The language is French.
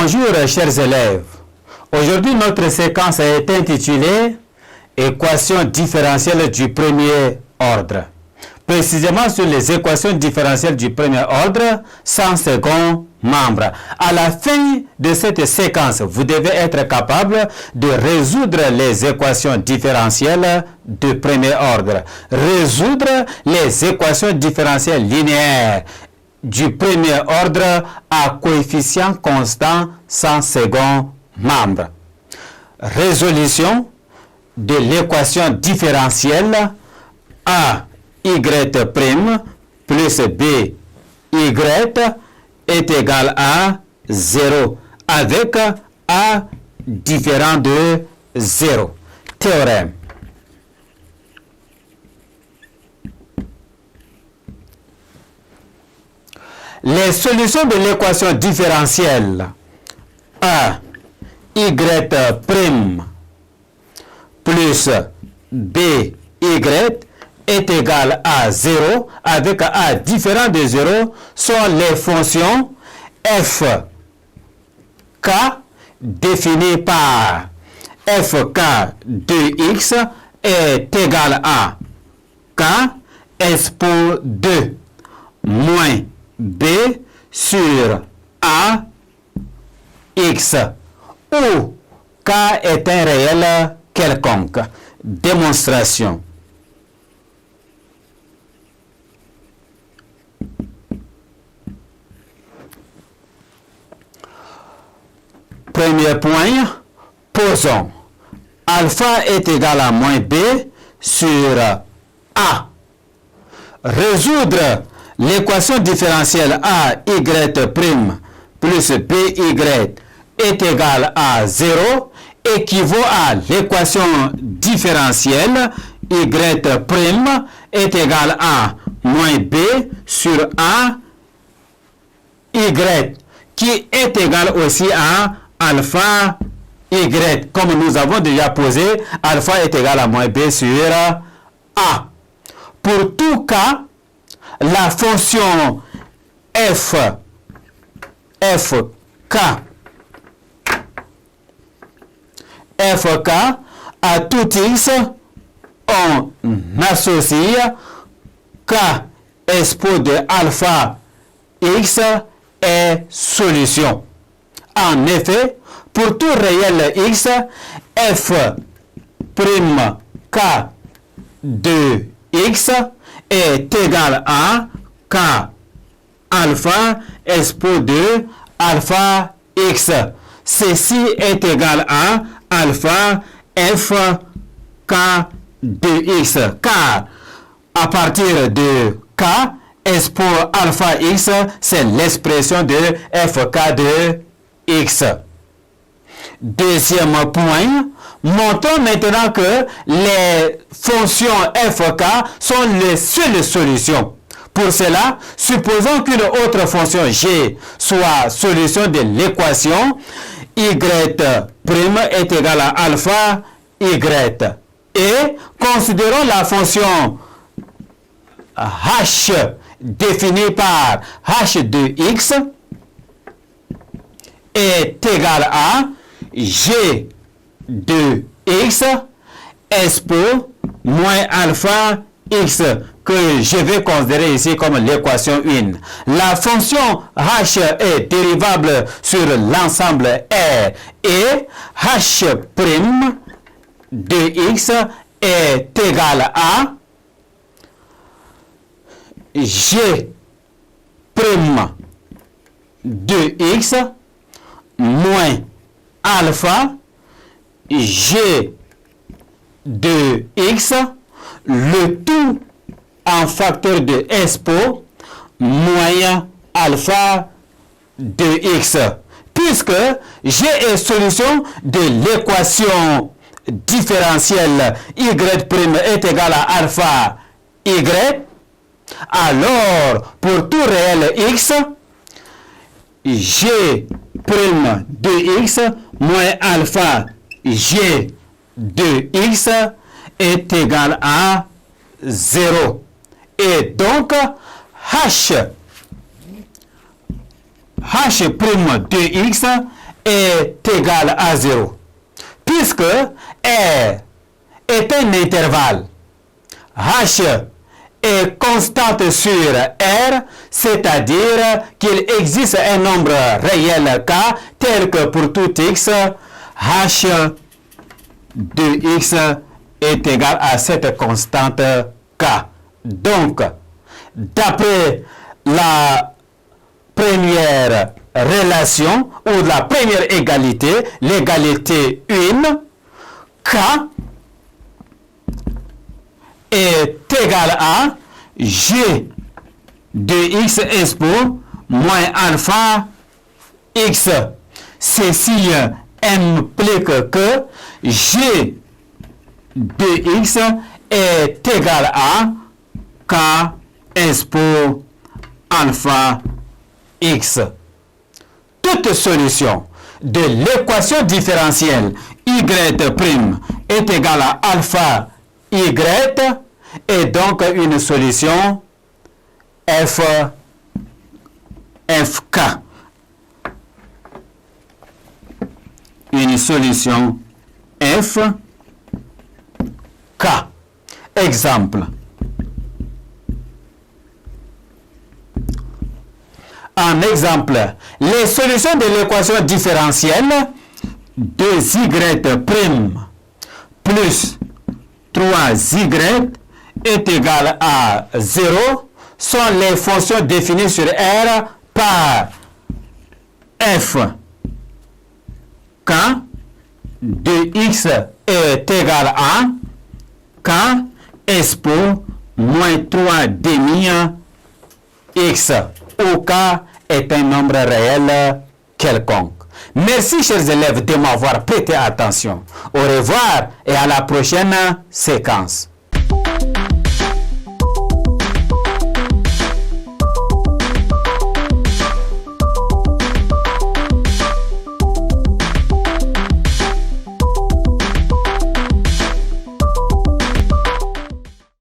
Bonjour chers élèves. Aujourd'hui notre séquence est intitulée Équations différentielles du premier ordre. Précisément sur les équations différentielles du premier ordre sans second membre. À la fin de cette séquence, vous devez être capable de résoudre les équations différentielles de premier ordre. Résoudre les équations différentielles linéaires du premier ordre à coefficient constant sans second membre. Résolution de l'équation différentielle A y' plus b y est égal à 0 avec a différent de 0. Théorème. Les solutions de l'équation différentielle a y' plus b y est égal à 0 avec a différent de 0 sont les fonctions f k définies par fk de x est égal à k expo 2 moins b sur a x où k est un réel quelconque. Démonstration. Premier point, posons. Alpha est égal à moins b sur a. Résoudre l'équation différentielle a y' plus b y est égal à 0 équivaut à l'équation différentielle y' est égal à moins b sur a y qui est égal aussi à alpha y. Comme nous avons déjà posé, alpha est égal à moins b sur a. Pour tout cas, la fonction fk à tout x, on associe k expo de alpha x est solution. En effet, pour tout réel x, f' k de x est égal à k alpha expo de alpha x. Ceci est égal à alpha f k de x, car à partir de k expo alpha x, c'est l'expression de fk de x. Deuxième point, montrons maintenant que les fonctions fk sont les seules solutions. Pour cela, supposons qu'une autre fonction g soit solution de l'équation y' est égal à alpha y. Et considérons la fonction h définie par h de x est égal à g de x expo moins alpha x que je vais considérer ici comme l'équation 1. La fonction h est dérivable sur l'ensemble R et h' de x est égal à g' de x moins alpha g de x, le tout en facteur de expo moins alpha de x. Puisque g est solution de l'équation différentielle y' est égal à alpha y, alors pour tout réel x, g' de x moins alpha g de x est égal à 0. Et donc, h' de x est égal à 0. Puisque R est un intervalle, H est constante sur R, c'est-à-dire qu'il existe un nombre réel K tel que pour tout X, H de X est égal à cette constante K. Donc, d'après la première relation ou la première égalité, l'égalité 1, K est égal à G de X expo moins alpha X. Ceci implique que G de X est égal à K expo alpha X. Toute solution de l'équation différentielle y' est égale à alpha y est donc une solution FK. Une solution FK. Exemple. En exemple, les solutions de l'équation différentielle de y' plus 3y est égal à 0 sont les fonctions définies sur R par f k de x est égal à k expo moins 3 demi x, où k est un nombre réel quelconque. Merci chers élèves de m'avoir prêté attention. Au revoir et à la prochaine séquence.